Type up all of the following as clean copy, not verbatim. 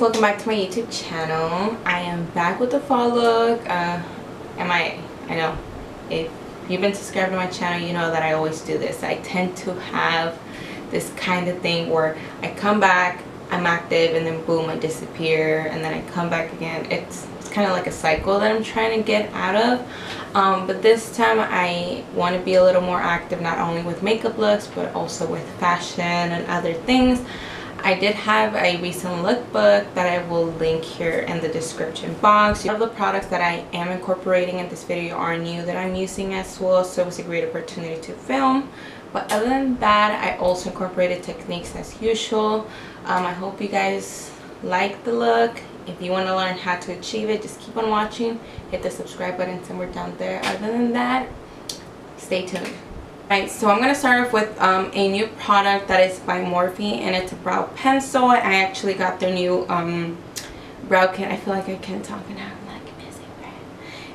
welcome back to my YouTube channel. I am back with the fall look. I know if you've been subscribed to my channel, you know that I always do this. I tend to have this kind of thing where I come back, I'm active, and then boom, I disappear, and then I come back again. It's kind of like a cycle that I'm trying to get out of. But this time I want to be a little more active, not only with makeup looks but also with fashion and other things. I did have a recent lookbook that I will link here in the description box. All of the products that I am incorporating in this video are new that I'm using as well, so it was a great opportunity to film. But other than that, I also incorporated techniques as usual. I hope you guys like the look. If you want to learn how to achieve it, just keep on watching. Hit the subscribe button somewhere down there. Other than that, stay tuned. Alright, so I'm going to start off with a new product that is by Morphe, and it's a brow pencil. I actually got their new brow kit. I feel like I can't talk and I'm like messy.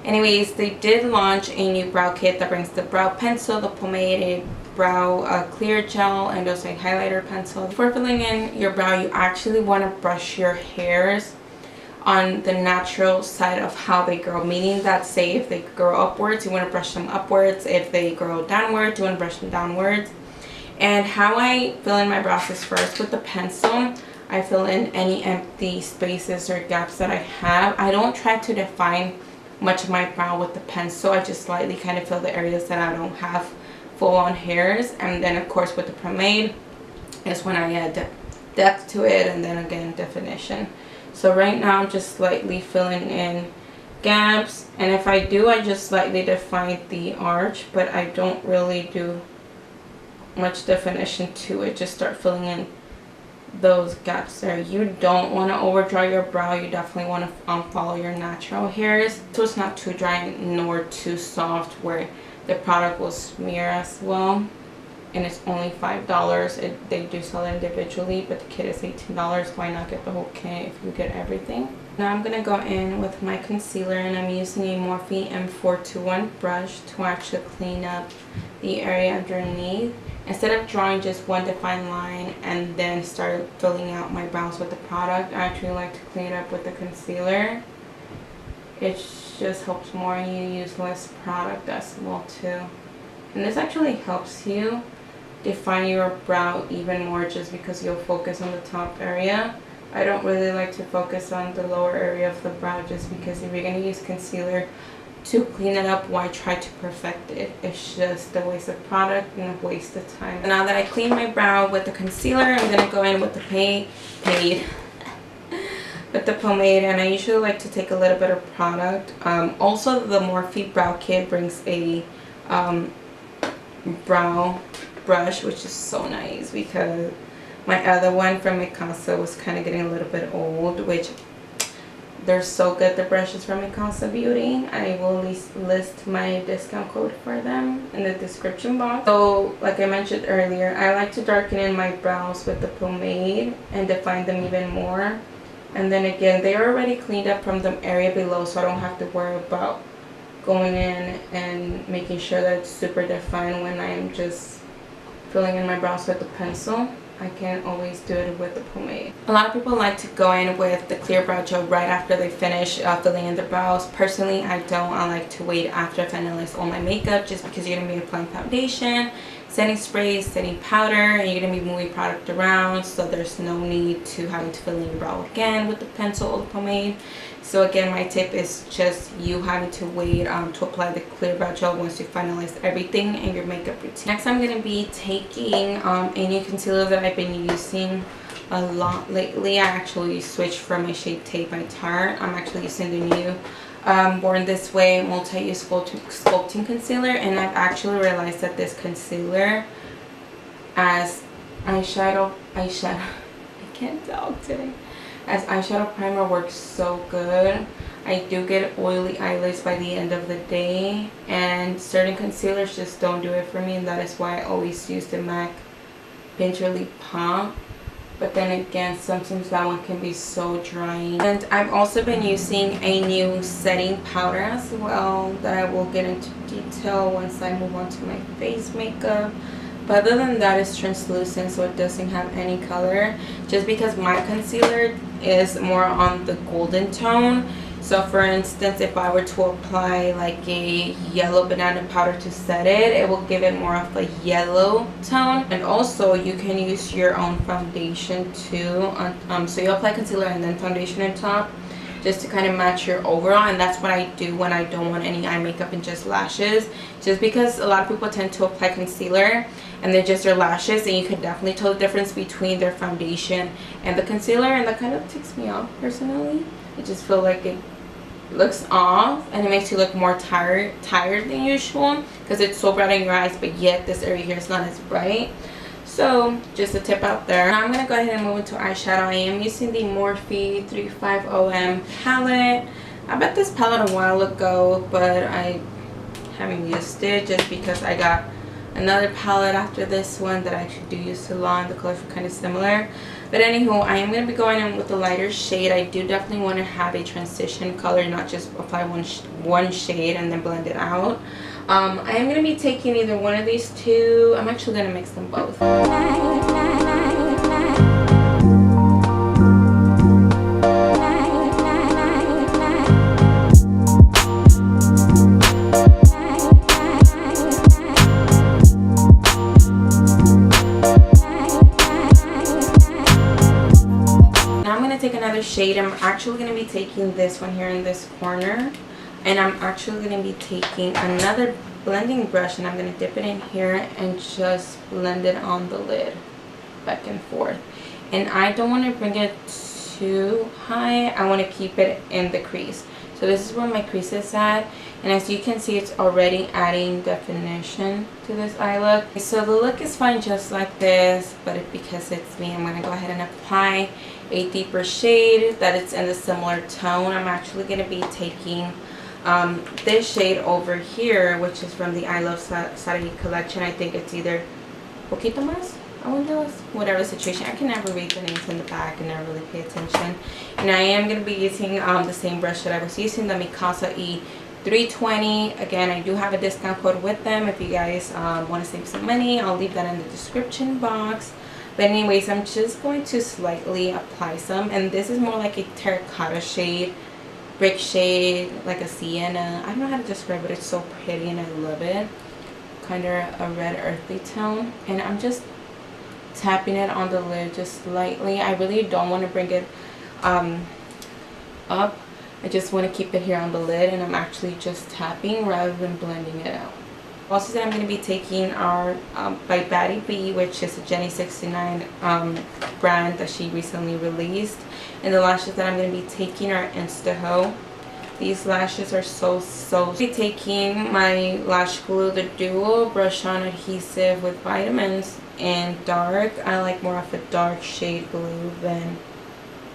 Anyways, they did launch a new brow kit that brings the brow pencil, the pomade, a brow clear gel, and also a highlighter pencil. Before filling in your brow, you actually want to brush your hairs on the natural side of how they grow, meaning that, say if they grow upwards, you want to brush them upwards. If they grow downwards, you want to brush them downwards. And how I fill in my brows is first with the pencil. I fill in any empty spaces or gaps that I have. I don't try to define much of my brow with the pencil. I just slightly kind of fill the areas that I don't have full-on hairs. And then of course with the pomade is when I add depth to it, and then again definition. So right now I'm just slightly filling in gaps, and if I do, I just slightly define the arch, but I don't really do much definition to it. Just start filling in those gaps there. You don't want to over dry your brow. You definitely want to follow your natural hairs, so it's not too dry nor too soft where the product will smear as well. And it's only $5. They do sell it individually, but the kit is $18. Why not get the whole kit if you get everything? Now I'm going to go in with my concealer, and I'm using a Morphe M421 brush to actually clean up the area underneath. Instead of drawing just one defined line and then start filling out my brows with the product, I actually like to clean it up with the concealer. It just helps more, and you use less product as well too. And this actually helps you define your brow even more, just because you'll focus on the top area. I don't really like to focus on the lower area of the brow, just because if you're going to use concealer to clean it up, why try to perfect it? It's just a waste of product and a waste of time. Now that I clean my brow with the concealer, I'm going to go in with the pomade, and I usually like to take a little bit of product. Also, the Morphe brow kit brings a brow brush, which is so nice, because my other one from Mikasa was kind of getting a little bit old, which they're so good, the brushes from Mikasa Beauty. I will list my discount code for them in the description box. So like I mentioned earlier, I like to darken in my brows with the pomade and define them even more. And then again, they are already cleaned up from the area below, so I don't have to worry about going in and making sure that it's super defined when I'm just filling in my brows with the pencil. I can always do it with the pomade. A lot of people like to go in with the clear brow gel right after they finish filling in their brows. Personally, I don't. I like to wait after I finalize all my makeup, just because you're going to be applying foundation, setting sprays, setting powder, and you're going to be moving product around, so there's no need to having to fill in your brow again with the pencil or the pomade. So again, my tip is just you having to wait to apply the clear brow gel once you finalize everything in your makeup routine. Next, I'm going to be taking a new concealer that I've been using a lot lately. I actually switched from my Shape Tape by Tarte. I'm actually using the new Born This Way multi-use sculpting concealer, and I've actually realized that this concealer as eyeshadow I can't talk today. As eyeshadow primer works so good. I do get oily eyelids by the end of the day, and certain concealers just don't do it for me, and that is why I always use the MAC Pinterly Pump. But then again, sometimes that one can be so drying. And I've also been using a new setting powder as well that I will get into detail once I move on to my face makeup. But other than that, it's translucent, so it doesn't have any color. Just because my concealer is more on the golden tone. So for instance, if I were to apply like a yellow banana powder to set it, it will give it more of a yellow tone. And also you can use your own foundation too. So you apply concealer and then foundation on top, just to kind of match your overall. And that's what I do when I don't want any eye makeup and just lashes, just because a lot of people tend to apply concealer and then just their lashes, and you can definitely tell the difference between their foundation and the concealer, and that kind of ticks me off personally. I just feel like it looks off and it makes you look more tired than usual because it's so bright in your eyes, but yet this area here is not as bright. So just a tip out there. Now I'm going to go ahead and move into eyeshadow. I am using the Morphe 350M palette. I bought this palette a while ago, but I haven't used it just because I got another palette after this one that I actually do use a lot. The colors are kind of similar. But anywho, I am going to be going in with a lighter shade. I do definitely want to have a transition color, not just apply one shade and then blend it out. I am going to be taking either one of these two. I'm actually going to mix them both. Shade. I'm actually going to be taking this one here in this corner, and I'm actually going to be taking another blending brush, and I'm going to dip it in here and just blend it on the lid back and forth. And I don't want to bring it too high. I want to keep it in the crease. So this is where my crease is at, and as you can see, it's already adding definition to this eye look. So the look is fine just like this, but because it's me, I'm going to go ahead and apply a deeper shade that it's in a similar tone. I'm actually going to be taking this shade over here, which is from the I Love Saturday collection. I think it's either Poquito Más, whatever situation. I can never read the names in the back and never really pay attention. And I am going to be using the same brush that I was using, the Mikasa E320. Again, I do have a discount code with them. If you guys want to save some money, I'll leave that in the description box. But anyways, I'm just going to slightly apply some, and this is more like a terracotta shade, brick shade, like a sienna. I don't know how to describe it. It's so pretty and I love it. Kind of a red earthy tone, and I'm just tapping it on the lid just slightly. I really don't want to bring it up. I just want to keep it here on the lid, and I'm actually just tapping rather than blending it out. Also that I'm going to be taking are by Baddie B, which is a Jenny 69 brand that she recently released. And the lashes that I'm going to be taking are instahoe. These lashes are so I'll be taking my lash glue, the Duo Brush On Adhesive with vitamins in dark. I like more of a dark shade blue than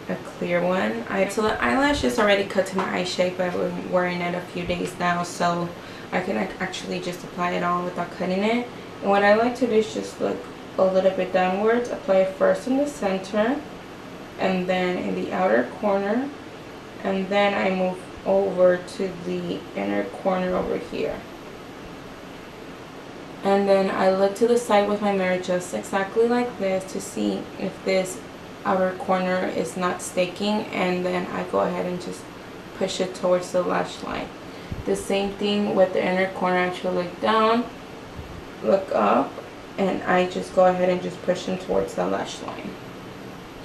a clear one. So the eyelash is already cut to my eye shape. I've been wearing it a few days now, so I can actually just apply it on without cutting it. And what I like to do is just look a little bit downwards, apply it first in the center and then in the outer corner, and then I move over to the inner corner over here. And then I look to the side with my mirror just exactly like this to see if this outer corner is not staking, and then I go ahead and just push it towards the lash line. The same thing with the inner corner. I actually look down, look up, and I just go ahead and just push them towards the lash line.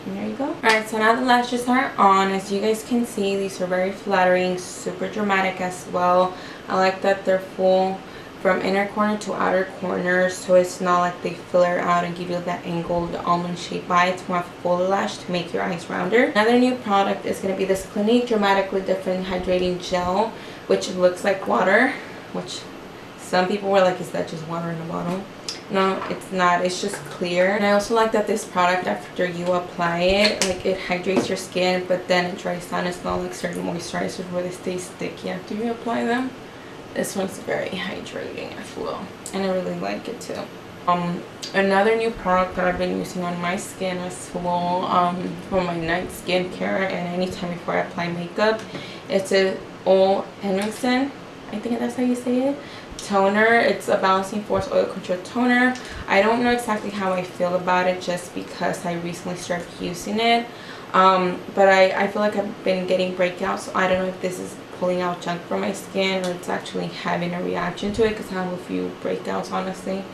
And there you go. Alright, so now the lashes are on. As you guys can see, these are very flattering, super dramatic as well. I like that they're full from inner corner to outer corner, so it's not like they flare out and give you that angled almond shape eye. It's more of a full lash to make your eyes rounder. Another new product is going to be this Clinique Dramatically Different Hydrating Gel, which looks like water, which some people were like, is that just water in a bottle? No, it's not. It's just clear. And I also like that this product, after you apply it, like it hydrates your skin, but then it dries down. It's not like certain moisturizers where they stay sticky after you apply them. This one's very hydrating as well, and I really like it too. Another new product that I've been using on my skin as well, for my night skincare and anytime before I apply makeup, it's a NYX, I think that's how you say it, toner. It's a Balancing Force Oil Control Toner. I don't know exactly how I feel about it just because I recently started using it. But I feel like I've been getting breakouts, so I don't know if this is pulling out junk from my skin or it's actually having a reaction to it, because I have a few breakouts honestly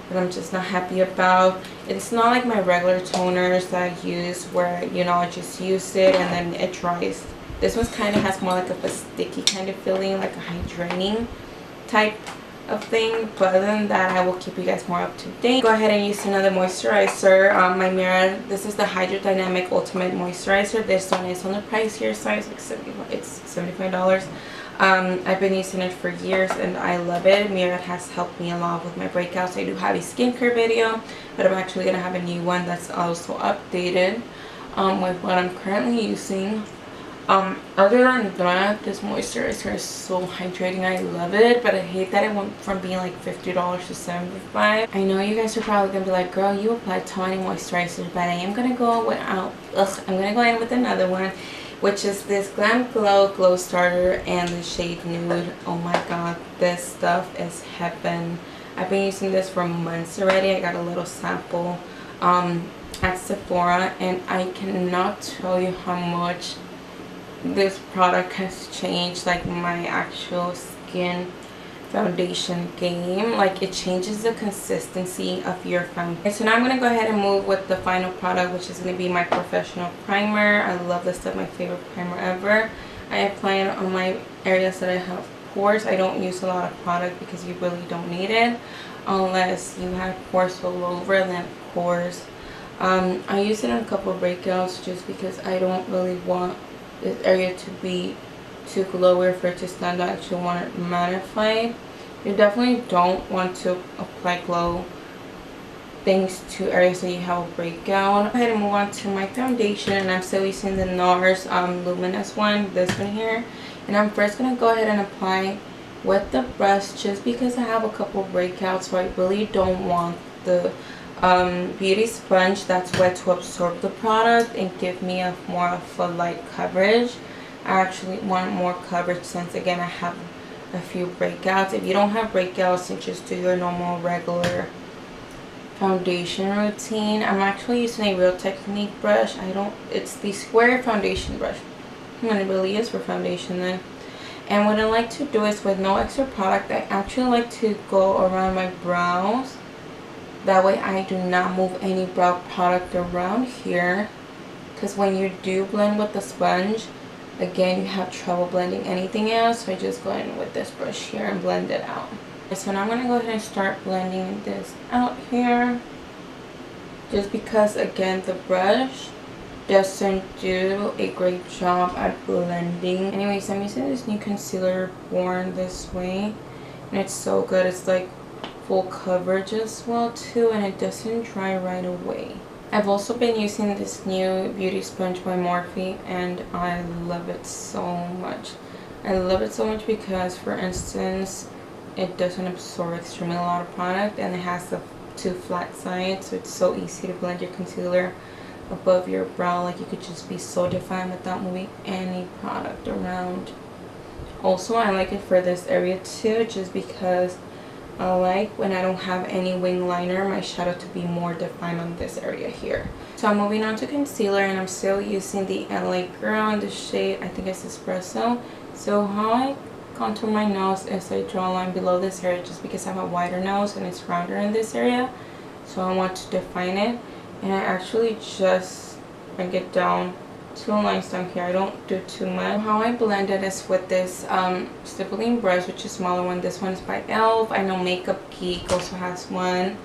that I'm just not happy about. It's not like my regular toners that I use where, you know, I just use it and then it dries. This one kind of has more like of a sticky kind of feeling, like a hydrating type of thing. But other than that, I will keep you guys more up to date. Go ahead and use another moisturizer. My Murad, this is the Hydrodynamic Ultimate Moisturizer. This one is on the pricier side, it's $75. I've been using it for years and I love it. Murad has helped me a lot with my breakouts. I do have a skincare video, but I'm actually gonna have a new one that's also updated with what I'm currently using. Other than that, this moisturizer is so hydrating. I love it, but I hate that it went from being like $50 to $75. I know you guys are probably gonna be like, girl, you applied so many moisturizers, but I am gonna go in with another one, which is this Glam Glow Starter and the shade Nude. Oh my god, this stuff is heaven. I've been using this for months already. I got a little sample at Sephora, and I cannot tell you how much this product has changed like my actual skin foundation game. Like, it changes the consistency of your foundation. So now I'm going to go ahead and move with the final product, which is going to be my professional primer. I love this stuff, my favorite primer ever. I apply it on my areas that I have pores. I don't use a lot of product because you really don't need it unless you have pores all over, then of course. I use it in a couple of breakouts just because I don't really want this area to be too glowy for it to stand out. I actually want it mattified. You definitely don't want to apply glow things to areas that you have a breakout. Go ahead and move on to my foundation, and I'm still using the Nars Luminous one, this one here. And I'm first going to go ahead and apply with the brush just because I have a couple of breakouts, so I really don't want the beauty sponge that's wet to absorb the product and give me a more of a light coverage. I actually want more coverage since, again, I have a few breakouts. If you don't have breakouts, then just do your normal regular foundation routine. I'm actually using a Real Technique brush. It's the square foundation brush. And it really is for foundation then. And what I like to do is, with no extra product, I actually like to go around my brows. That way I do not move any brow product around here, because when you do blend with the sponge, again, you have trouble blending anything else. So I just go in with this brush here and blend it out. So now I'm going to go ahead and start blending this out here, just because, again, the brush doesn't do a great job at blending. Anyways, I'm using this new concealer, Born This Way, and it's so good. It's like full coverage as well too, and it doesn't dry right away. I've also been using this new beauty sponge by Morphe, and I love it so much. I love it so much because, for instance, it doesn't absorb extremely a lot of product, and it has the two flat sides, so it's so easy to blend your concealer above your brow. Like, you could just be so defined without moving any product around. Also, I like it for this area too, just because I like, when I don't have any wing liner, my shadow to be more defined on this area here. So I'm moving on to concealer, and I'm still using the LA Girl in the shade, I think it's Espresso. So how I contour my nose is I draw a line below this area, just because I have a wider nose and it's rounder in this area. So I want to define it, and I actually just bring it down 2 lines down here. I don't do too much. How I blend it is with this stippling brush, which is a smaller one. This one is by e.l.f. I know Makeup Geek also has one.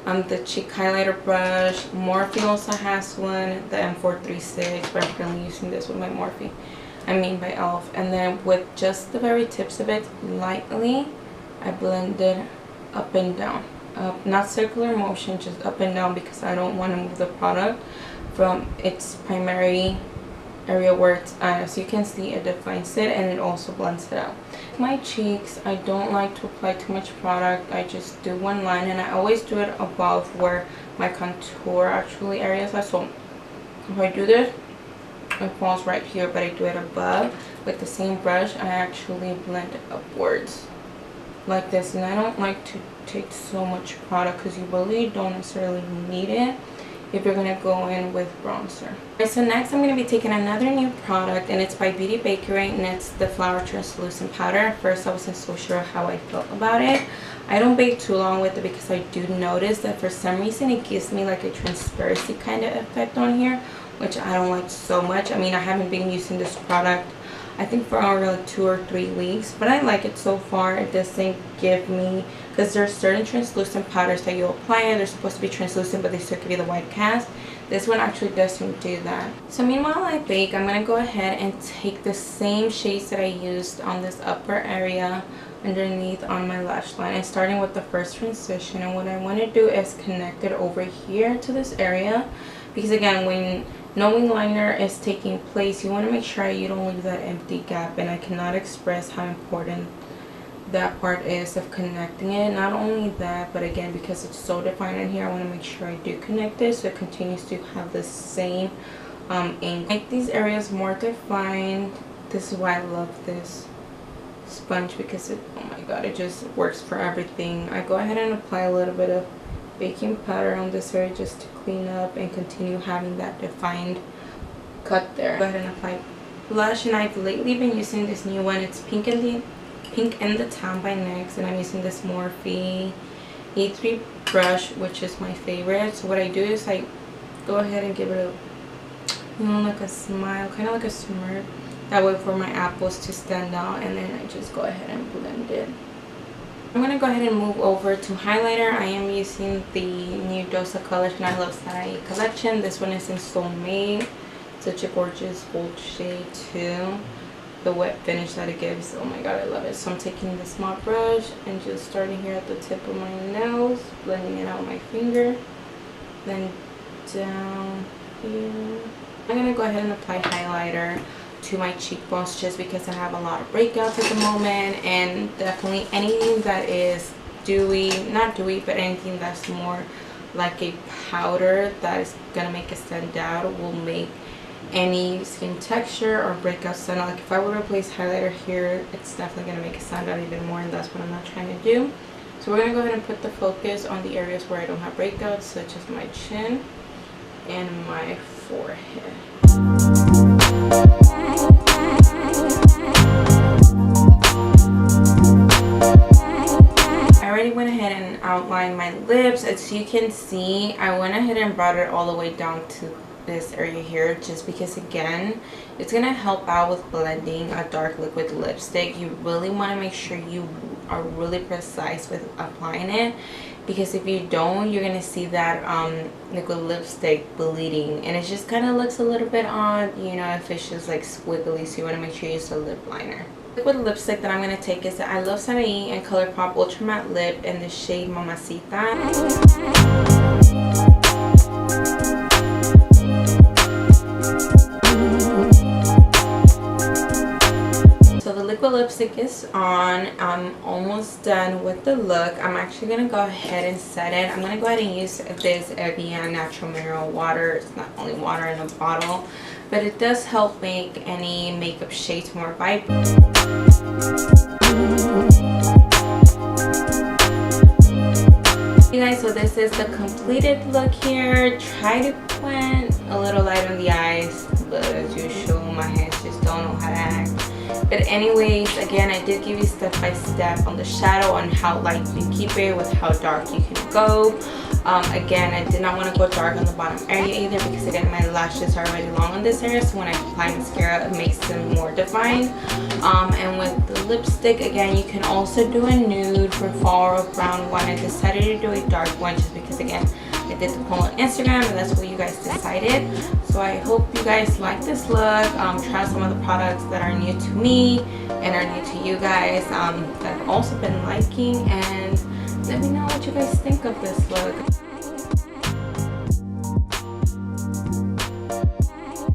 The cheek highlighter brush, Morphe also has one, the M436, but I'm currently using this with my Morphe. By e.l.f. And then with just the very tips of it, lightly, I blend it up and down. Not circular motion, just up and down, because I don't want to move the product from its primary area where it's at. As you can see, it defines it and it also blends it out. My cheeks, I don't like to apply too much product. I just do one line, and I always do it above where my contour actually areas are. So if I do this, it falls right here, but I do it above. With the same brush, I actually blend it upwards like this. And I don't like to take so much product because you really don't necessarily need it. if you're gonna go in with bronzer. Alright, so next I'm gonna be taking another new product, and it's by Beauty Bakery, and it's the Flower Translucent Powder. At first I wasn't so sure how I felt about it. I don't bake too long with it because I do notice that for some reason it gives me like a transparency kind of effect on here, which I don't like so much. I mean, I haven't been using this product I think for around 2 or 3 weeks, but I like it so far. It doesn't give me, because there's certain translucent powders that you apply and they're supposed to be translucent but they still give you the white cast. This one actually doesn't do that. So meanwhile I bake, I'm going to go ahead and take the same shades that I used on this upper area underneath on my lash line, and starting with the first transition. And what I want to do is connect it over here to this area, because again, when no wing liner is taking place, you want to make sure you don't leave that empty gap, and I cannot express how important that part is of connecting it. Not only that, but again, because it's so defined in here, I want to make sure I do connect it so it continues to have the same ink. Make these areas more defined. This is why I love this sponge, because it, oh my god, it just works for everything. I go ahead and apply a little bit of baking powder on this area just to clean up and continue having that defined cut there. Go ahead and apply blush, and I've lately been using this new one. It's Pink in the Town by NYX, and I'm using this Morphe E3 brush, which is my favorite. So what I do is I go ahead and give it a, you know, like a smile, kind of like a smirk. That way for my apples to stand out, and then I just go ahead and blend it. I'm going to go ahead and move over to highlighter. I am using the new Dose of Colors I Love Sarai collection. This one is in Soulmate. Such a gorgeous gold shade too. The wet finish that it gives, oh my god, I love it. So I'm taking the small brush and just starting here at the tip of my nose, blending it out with my finger, then down here. I'm going to go ahead and apply highlighter to my cheekbones just because I have a lot of breakouts at the moment, and definitely anything that is dewy, not dewy, but anything that's more like a powder that is gonna make it stand out will make any skin texture or breakout stand out. Like if I were to place highlighter here, it's definitely gonna make it stand out even more, and that's what I'm not trying to do. So we're gonna go ahead and put the focus on the areas where I don't have breakouts, such as my chin and my forehead. I already went ahead and outlined my lips. As you can see, I went ahead and brought it all the way down to this area here, just because again, it's gonna help out with blending a dark liquid lipstick. You really want to make sure you are really precise with applying it, because if you don't, you're gonna see that liquid lipstick bleeding, and it just kind of looks a little bit odd, you know, if it's just like squiggly. So you want to make sure you use a lip liner. Liquid lipstick that I'm gonna take is the I Love Sarai and Colourpop Ultra Matte Lip in the shade Mamacita. So the liquid lipstick is on. I'm almost done with the look. I'm actually going to go ahead and set it. I'm going to go ahead and use this Avian natural mineral water. It's not only water in a bottle, but it does help make any makeup shades more vibrant. You guys, so this is the completed look here. Try to blend a little light on the eyes, but as usual, my hands just don't know how to act. But anyways, again, I did give you step by step on the shadow, on how light you keep it with how dark you can go. Again, I did not want to go dark on the bottom area either, because again, my lashes are already long on this area, so when I apply mascara, it makes them more defined. And with the lipstick, again, you can also do a nude for fall or brown one. I decided to do a dark one just because, again, I did the poll on Instagram and that's what you guys decided. So I hope you guys like this look. Try some of the products that are new to me and are new to you guys, that I've also been liking, and let me know what you guys think of this look.